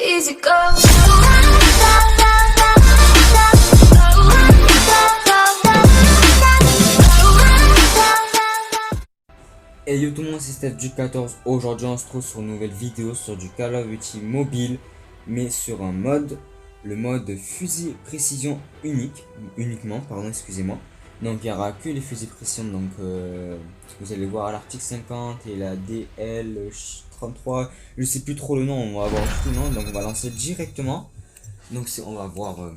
Easy go. Hey yo tout le monde, c'est Steph du 14. Aujourd'hui on se trouve sur une nouvelle vidéo sur du Call of Duty mobile, mais sur un mode, le mode fusil précision uniquement, pardon, excusez-moi. Donc il n'y aura que les fusils précision, donc vous allez voir l'article 50 et la DL33, je sais plus trop le nom, on va voir tout le nom, donc on va lancer directement. Donc on va voir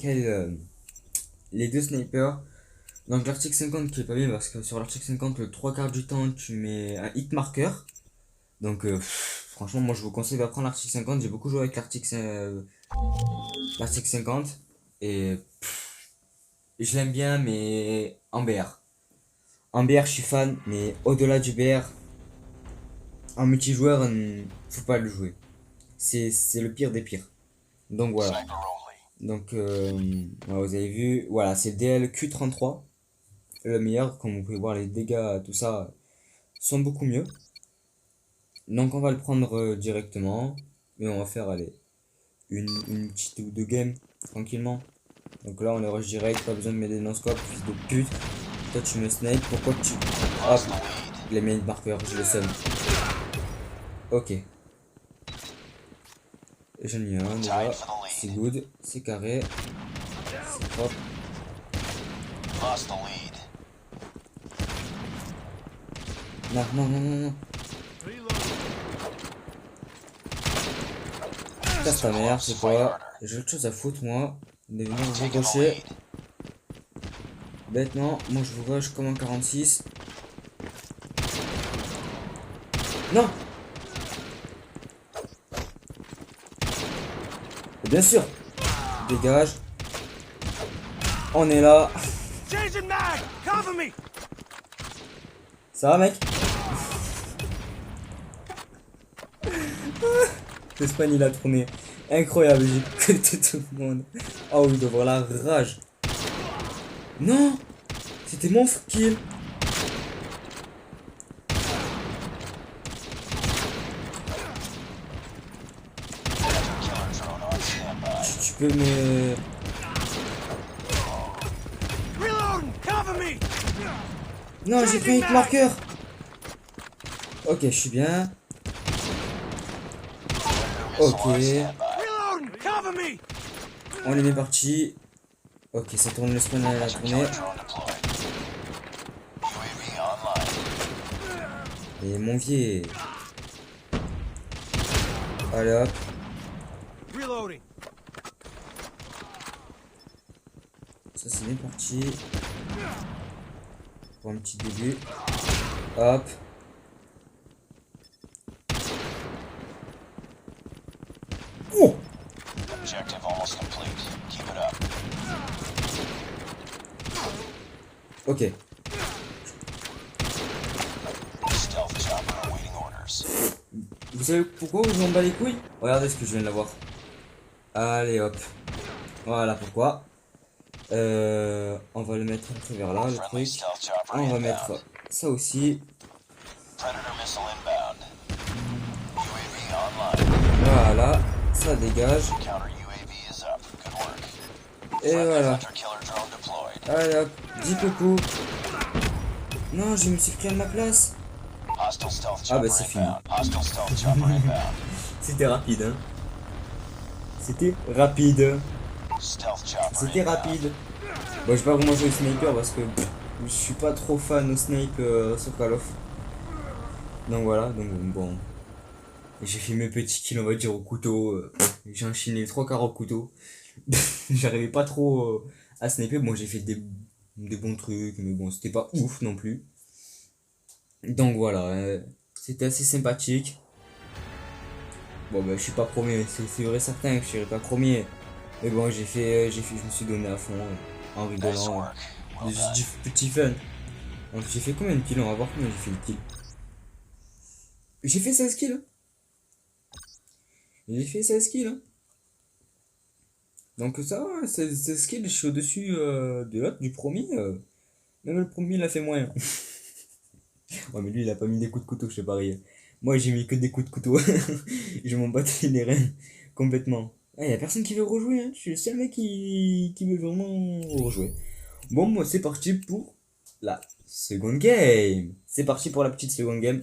les deux snipers. Donc l'article 50 qui est pas bien parce que sur l'article 50 le 3 quarts du temps tu mets un hit marker. Donc franchement moi je vous conseille d'apprendre l'article 50. J'ai beaucoup joué avec l'article 50 et je l'aime bien mais en BR. En BR je suis fan mais au-delà du BR en multijoueur faut pas le jouer. C'est le pire des pires. Donc voilà. Donc voilà, vous avez vu, voilà c'est DLQ33 le meilleur. Comme vous pouvez voir les dégâts tout ça sont beaucoup mieux. Donc on va le prendre directement. Et on va faire aller une petite ou deux games tranquillement. Donc là on est rush direct, pas besoin de mettre des non-scope, fils de pute. Toi tu me snipe, pourquoi tu. Hop, il a mis une marqueur, je le seum. Ok. J'en ai un déjà, c'est good, c'est carré, c'est propre. Non, non, non, non, non. Casse ta mère, c'est quoi? J'ai autre chose à foutre moi. De venir vous rusher. Bêtement, moi je vous rush comme un 46. Non! Et bien sûr! Dégage. On est là. Ça va mec? Le spawn il a tourné. Incroyable, j'ai pété tout le monde. Oh il doit avoir la rage. Non! C'était mon kill. Tu peux me... Non, j'ai pris un hit marker. Ok, je suis bien. Ok. On est bien parti. Ok, ça tourne, le spawn à la tournée. Et mon vieux. Allez hop. Ça c'est bien parti. Pour un petit début. Hop. Oh! Ok. Vous savez pourquoi vous en bat les couilles? Regardez ce que je viens d'avoir. Allez hop. Voilà pourquoi. On va le mettre un peu vers là, le truc. On va mettre ça aussi. Voilà, ça dégage. Et voilà. Allez hop, 10 coucou. Non, je me suis pris à ma place. Ah bah c'est fini. C'était rapide, hein. C'était rapide. C'était rapide. Bon, j'ai pas vraiment joué au sniper parce que je suis pas trop fan au snipe sur Call of. Donc voilà, donc bon. J'ai fait mes petits kills, on va dire, au couteau. J'ai enchaîné 3 quarts au couteau. J'arrivais pas trop à sniper. Bon, j'ai fait des bons trucs, mais bon, c'était pas ouf non plus. Donc voilà, c'était assez sympathique. Bon, bah, je suis pas premier, c'est vrai certain que je serai pas premier. Mais bon, je me suis donné à fond en rigolant. Du petit fun. Donc j'ai fait combien de kills? On va voir combien j'ai fait de kills. J'ai fait 16 kills. J'ai fait 16 kills. Hein. Donc ça va, 16 kills, je suis au-dessus de l'autre, du premier. Même le premier, il a fait moins. Ouais, mais lui, il a pas mis des coups de couteau, je sais pareil. Moi, j'ai mis que des coups de couteau. Je m'en battais les reins. Complètement. Il y a personne qui veut rejouer, hein. Je suis le seul mec qui veut vraiment rejouer. Bon, moi, c'est parti pour la seconde game. C'est parti pour la petite seconde game.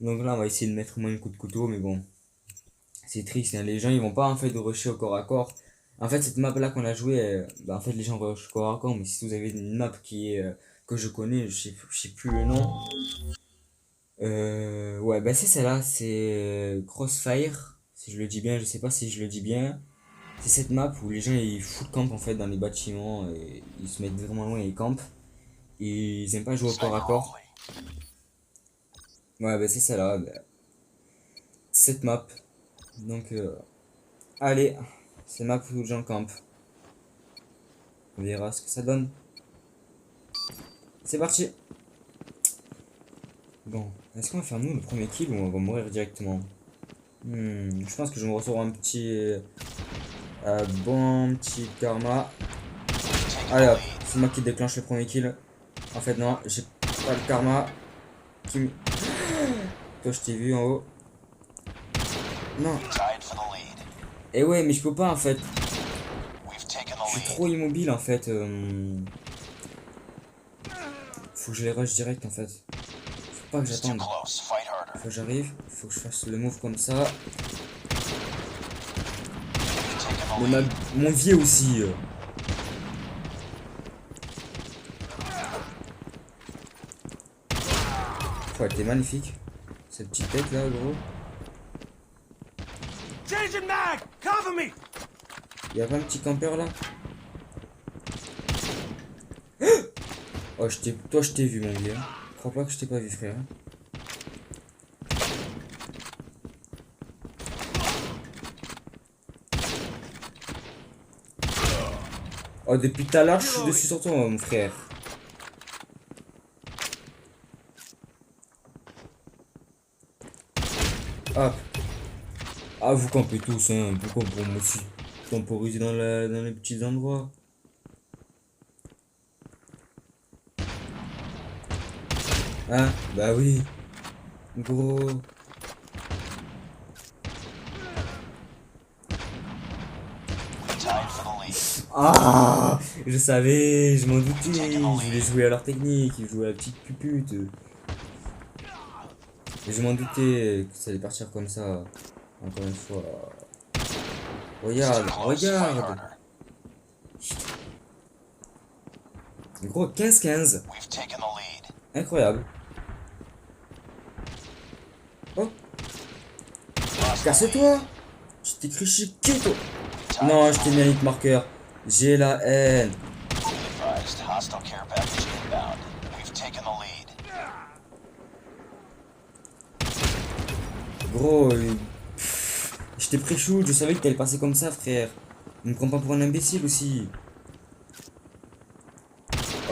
Donc là, on va essayer de mettre moins de coups de couteau, mais bon. C'est triste, hein. Les gens, ils vont pas en fait de rusher au corps à corps. En fait, cette map là qu'on a joué, en fait, les gens rushent au corps à corps, mais si vous avez une map qui est que je connais, je sais plus le nom. Ouais, bah c'est celle-là, c'est Crossfire. Si je le dis bien, je sais pas si je le dis bien. C'est cette map où les gens ils foutent camp en fait dans les bâtiments et ils se mettent vraiment loin et ils campent. Et ils aiment pas jouer au corps à corps. Ouais, bah c'est celle-là, bah, cette map. Donc, allez, c'est map où les gens campent. On verra ce que ça donne. C'est parti. Bon, est-ce qu'on va faire nous le premier kill ou on va mourir directement? Je pense que je me recevoir un petit bon petit karma. Allez hop, c'est moi qui déclenche le premier kill. En fait non, j'ai pas le karma. Toi je t'ai vu en haut. Non. Et ouais mais je peux pas en fait. Je suis trop immobile en fait. Faut que je les rush direct en fait. Faut pas que j'attende. Faut que j'arrive, faut que je fasse le move comme ça. Mais mon vieux aussi. Ouais, elle était magnifique. Cette petite tête là, gros. Y'a pas un petit campeur là? Oh, toi je t'ai vu mon vieux. Je crois pas que je t'ai pas vu frère. Oh, depuis tout à l'heure, je suis dessus sur toi, mon frère. Hop. Ah, vous campez tous, hein. Pourquoi pour moi aussi temporiser dans les petits endroits? Hein? Bah oui. Gros. Ah, je savais, je m'en doutais, je voulais jouer à leur technique, ils jouaient à la petite pupute. Et je m'en doutais que ça allait partir comme ça, encore une fois. Regarde, regarde. Gros, 15-15. Incroyable. Oh. Casse-toi. Je t'ai écrit chiquito. Non, je t'ai mis un hit marqueur. J'ai la haine. Gros, je t'ai pré-shoot, je savais que t'allais passer comme ça, frère. Ne me prends pas pour un imbécile aussi.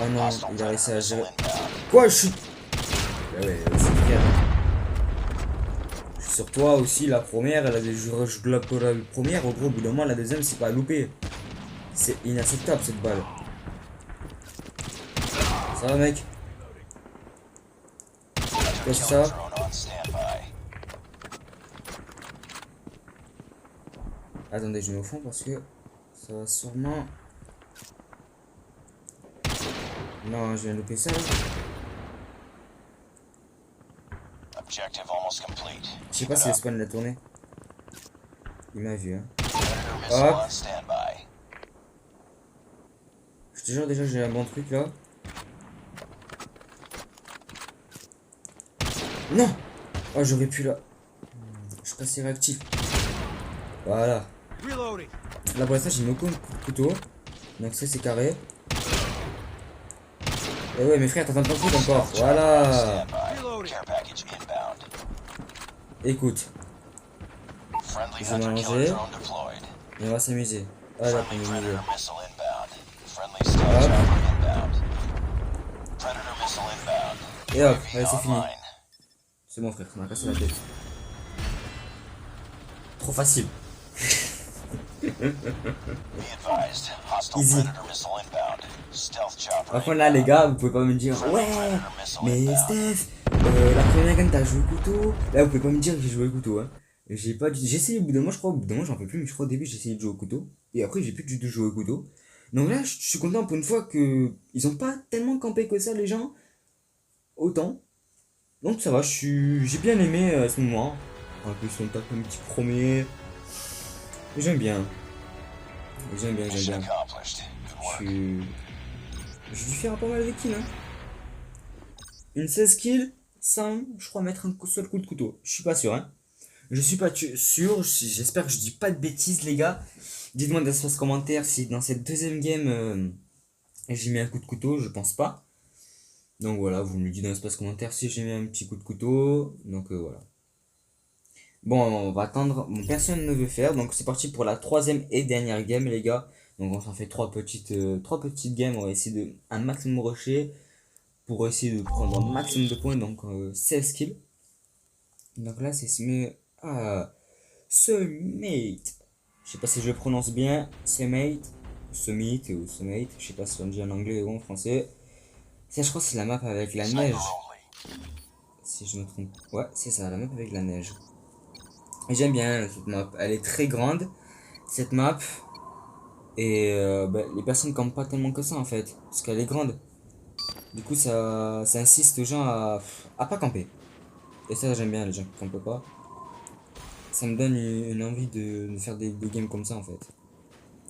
Oh non, il a réussi à gérer. Quoi, je suis. Bah ouais, c'est frère. Je suis sur toi aussi, la première, elle a des je globe pour la première, au gros, au bout d'un moment, la deuxième, c'est pas à louper. C'est inacceptable cette balle. Ça va, mec? Qu'est-ce que ça va? Attendez, je mets au fond parce que ça va sûrement. Non, je viens de louper ça. Je sais pas si le spawn l'a tourné. Il m'a vu, hein. Hop. Je te jure, déjà, j'ai un bon truc là. Non! Oh, j'aurais pu là. Je suis pas si réactif. Voilà. Là pour l'instant j'ai mis aucun couteau. Donc ça c'est carré. Et ouais mes frères t'entends pas le coup encore. Voilà. Écoute. Je vais manger. Et on va s'amuser. Voilà pour le milieu. Hop. Et hop, allez c'est fini. C'est bon frère, ça m'a cassé la tête. Trop facile. Easy. Par contre là les gars, vous pouvez pas me dire ouais, mais Steph, la première game t'as joué au couteau. Là vous pouvez pas me dire que j'ai joué au couteau, hein. J'ai essayé au bout d'un mois, je crois. Au bout d'un mois, j'en peux plus, mais je crois au début, j'ai essayé de jouer au couteau. Et après, j'ai plus du tout jouer au couteau. Donc là, je suis content pour une fois que ils ont pas tellement campé que ça, les gens. Autant. Donc ça va, j'ai bien aimé ce moment. En plus, on tape un petit premier. J'aime bien. J'aime bien. Je j'ai dû faire pas mal de kills, hein. Une 16 kills sans, je crois, mettre un seul coup de couteau. Je suis pas sûr, hein. Je suis pas sûr, j'espère que je dis pas de bêtises, les gars. Dites-moi dans l'espace commentaire si dans cette deuxième game j'ai mis un coup de couteau, je pense pas. Donc voilà, vous me le dites dans l'espace commentaire si j'ai mis un petit coup de couteau. Donc voilà. Bon, on va attendre. Bon, personne ne veut faire, donc c'est parti pour la troisième et dernière game, les gars. Donc on s'en fait trois petites games. On va essayer de un maximum rusher pour essayer de prendre un maximum de points. Donc 16 kills. Donc là, c'est Summate. Je sais pas si je le prononce bien. Summate. Summit ou Summate. Je sais pas si on dit en anglais ou en français. Ça, je crois que c'est la map avec la neige. Si je me trompe. Ouais, c'est ça, la map avec la neige. Et j'aime bien cette map. Elle est très grande, cette map. Et les personnes campent pas tellement que ça en fait. Parce qu'elle est grande. Du coup, ça insiste aux gens à pas camper. Et ça, j'aime bien les gens qui campent pas. Ça me donne une envie de faire des games comme ça en fait.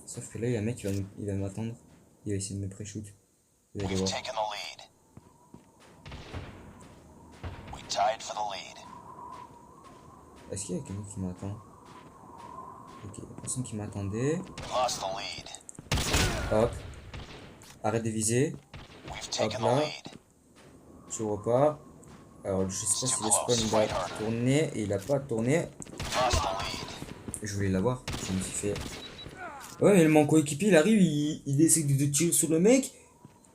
Sauf que là, il y a un mec il va m'attendre. Il va essayer de me pré-shoot. Vous allez voir. Est-ce qu'il y a quelqu'un qui m'attend? Ok, il y a personne qui m'attendait. Hop. Arrête de viser. Hop là. Je repars. Alors, je sais pas si le spawn il va tourner. Et il a pas tourné. Je voulais l'avoir. Je me suis fait. Ouais, mais mon coéquipier il arrive, il essaie de tirer sur le mec.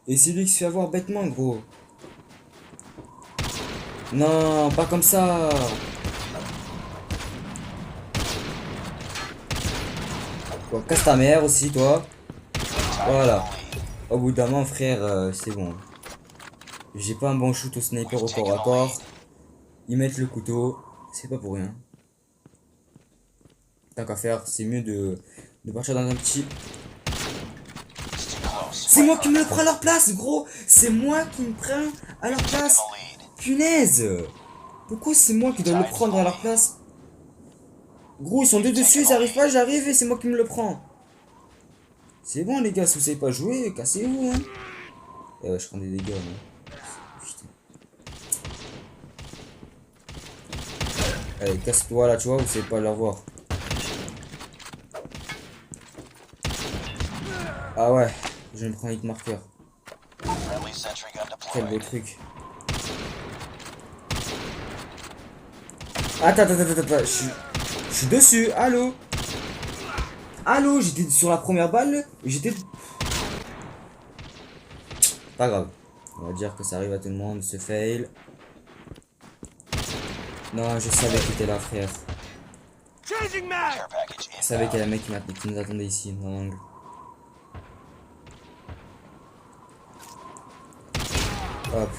Et c'est lui qui se fait avoir bêtement, gros. Non, pas comme ça. Bon, casse ta mère aussi, toi. Voilà. Au bout d'un moment, frère, c'est bon. J'ai pas un bon shoot au sniper au corps à corps. Ils mettent le couteau. C'est pas pour rien. Tant qu'à faire, c'est mieux de partir dans un petit... C'est moi qui me le prends à leur place, gros. C'est moi qui me prends à leur place. Punaise. Pourquoi c'est moi qui dois le prendre à leur place? Gros, ils sont deux dessus, ils arrivent pas, j'arrive et c'est moi qui me le prends. C'est bon, les gars, si vous savez pas jouer, cassez-vous, hein. Eh ouais, je prends des dégâts, moi. Putain. Allez, casse-toi là, tu vois, vous savez pas l'avoir. Ah ouais, je me prends un hit marqueur. Quel beau truc. Attends, je suis dessus, allô. Allô, j'étais sur la première balle, j'étais... Pas grave. On va dire que ça arrive à tout le monde, ce fail. Non, je savais qu'il était là, frère. Je savais qu'il y avait un mec qui nous attendait ici, dans l'angle. Hop.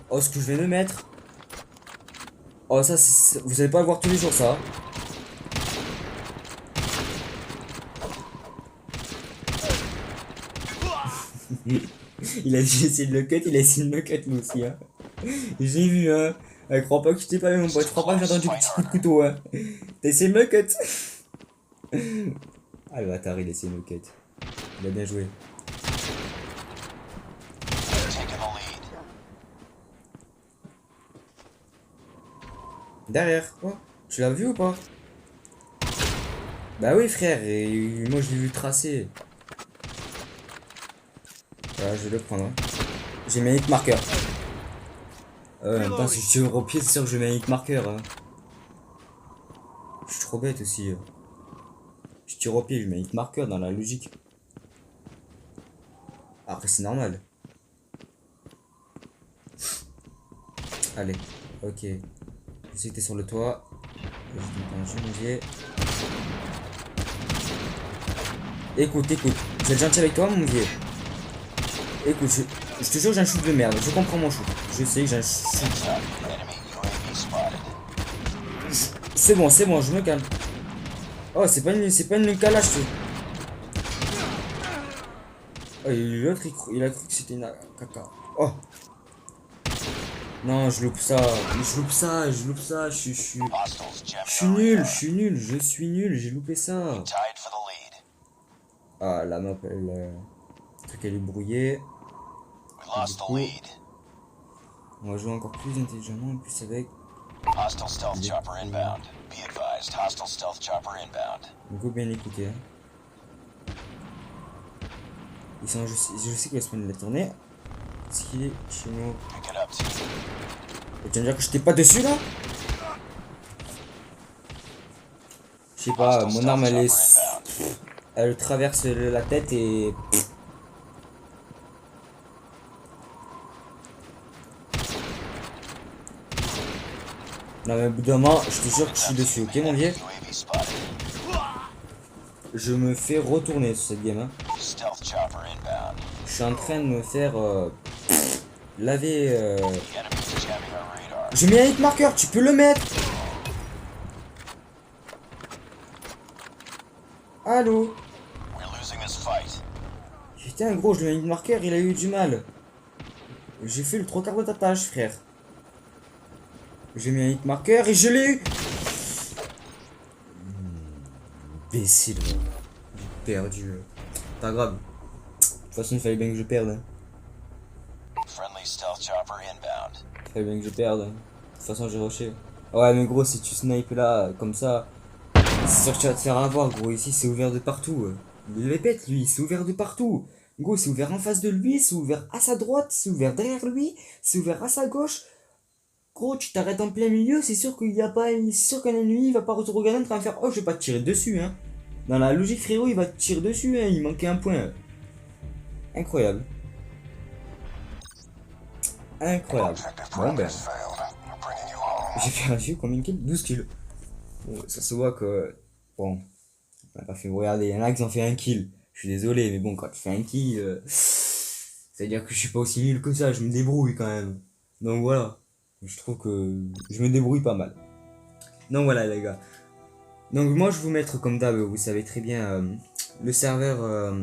Oh, ce que je vais me mettre. Oh, ça, vous allez pas le voir tous les jours, ça. Il a essayé de le cut, il a essayé de me cut, moi aussi, hein. J'ai vu, hein. Elle croit pas que je t'ai pas vu, mon pote. Je crois pas que j'ai entendu un petit coup de couteau, hein. T'as essayé de me cut. Ah, le bâtard, il a essayé de me cut. Il a bien joué. Derrière. Oh, tu l'as vu ou pas? Bah oui, frère, et moi je l'ai vu tracer. Voilà, je vais le prendre, hein. J'ai mis un hit marqueur. En même temps, si je tire au pied, c'est sûr que je mets un hit marqueur, hein. Je suis trop bête aussi. Je tire au pied, je mets un hit marqueur dans la logique. Après, c'est normal. Allez, ok. Je sais que t'es sur le toit. Écoute, je vais être gentil avec toi, mon vieux. Écoute, je te jure, j'ai un shoot de merde. Je comprends mon shoot. Je sais que j'ai un shoot. C'est bon, je me calme. Oh, c'est pas une calache. Oh, l'autre, il a cru que c'était une caca. Oh. Non, je loupe ça. Je suis nul, j'ai loupé ça. Ah, la map, le truc, elle est brouillée. Du coup, on va jouer encore plus intelligemment, en plus avec. Du coup, bien écouter. Hein. Je sais qu'il va se prendre la tournée. Est-ce qu'il est chez nous? Et tu vas me dire que j'étais pas dessus là? Je sais pas, mon arme elle traverse la tête et. Non mais au bout d'un moment, je te jure que je suis dessus, ok mon vieux? Je me fais retourner sur cette game. Hein. Je suis en train de me faire laver. J'ai mis un hit marker, tu peux le mettre. Allô? Putain gros, je lui ai mis un hit marker, il a eu du mal. J'ai fait le 3/4 de ta tâche frère. J'ai mis un hit marker et je l'ai eu. Imbécile. J'ai perdu. Pas grave. De toute façon, il fallait bien que je perde. Hein. Il fallait bien que je perde. De toute façon, j'ai rushé. Ouais, mais gros, si tu snipes là, comme ça, c'est sûr que tu vas te faire avoir, gros. Ici, c'est ouvert de partout. Il le répète, lui, c'est ouvert de partout. Gros, c'est ouvert en face de lui, c'est ouvert à sa droite, c'est ouvert derrière lui, c'est ouvert à sa gauche. Gros, tu t'arrêtes en plein milieu, c'est sûr qu'il y a pas. C'est sûr qu'un ennemi, il va pas se regarder en train de faire. Oh, je vais pas te tirer dessus, hein. Dans la logique, frérot, il va te tirer dessus, hein. Il manquait un point. Incroyable. Incroyable. Bon, ben. J'ai perdu combien de kills? 12 kills. Bon, ça se voit que. Bon. On a pas fait. Regardez, il y en a qui ont fait un kill. Je suis désolé, mais bon, quand tu fais un kill. C'est-à-dire que je suis pas aussi nul que ça, je me débrouille quand même. Donc voilà. Je trouve que je me débrouille pas mal. Donc voilà les gars. Donc moi je vais vous mettre comme d'hab, vous savez très bien, le serveur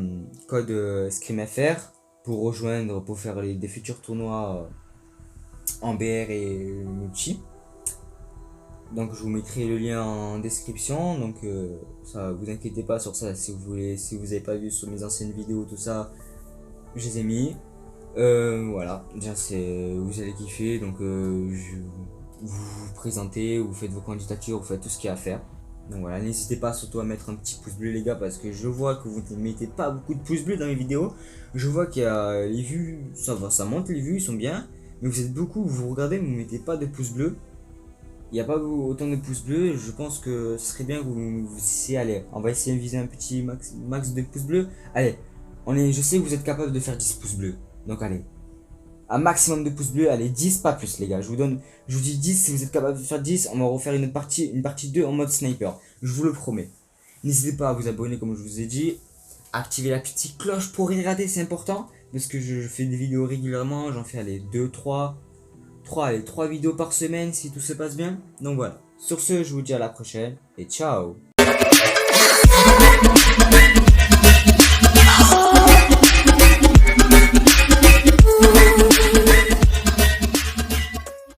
code ScrimFR pour rejoindre, pour faire des futurs tournois en BR et multi. Donc je vous mettrai le lien en description, donc ça vous inquiétez pas sur ça, si vous avez pas vu sur mes anciennes vidéos tout ça, je les ai mis. Voilà, déjà vous allez kiffer, donc vous vous présentez, vous faites vos candidatures, vous faites tout ce qu'il y a à faire. Donc voilà, n'hésitez pas surtout à mettre un petit pouce bleu les gars, parce que je vois que vous ne mettez pas beaucoup de pouces bleus dans mes vidéos. Je vois qu'il y a les vues, ça va, ça monte, les vues ils sont bien, mais vous êtes beaucoup, vous regardez, vous ne mettez pas de pouces bleus. Il n'y a pas autant de pouces bleus, je pense que ce serait bien que vous essayiez, allez, on va essayer de viser un petit max de pouces bleus. Allez, je sais que vous êtes capable de faire 10 pouces bleus. Donc allez, un maximum de pouces bleus, allez 10 pas plus les gars, je vous dis 10, si vous êtes capable de faire 10, on va refaire une partie 2 en mode sniper, je vous le promets. N'hésitez pas à vous abonner comme je vous ai dit, activez la petite cloche pour rien rater, c'est important, parce que je fais des vidéos régulièrement, j'en fais allez 3 vidéos par semaine si tout se passe bien. Donc voilà, sur ce je vous dis à la prochaine et ciao.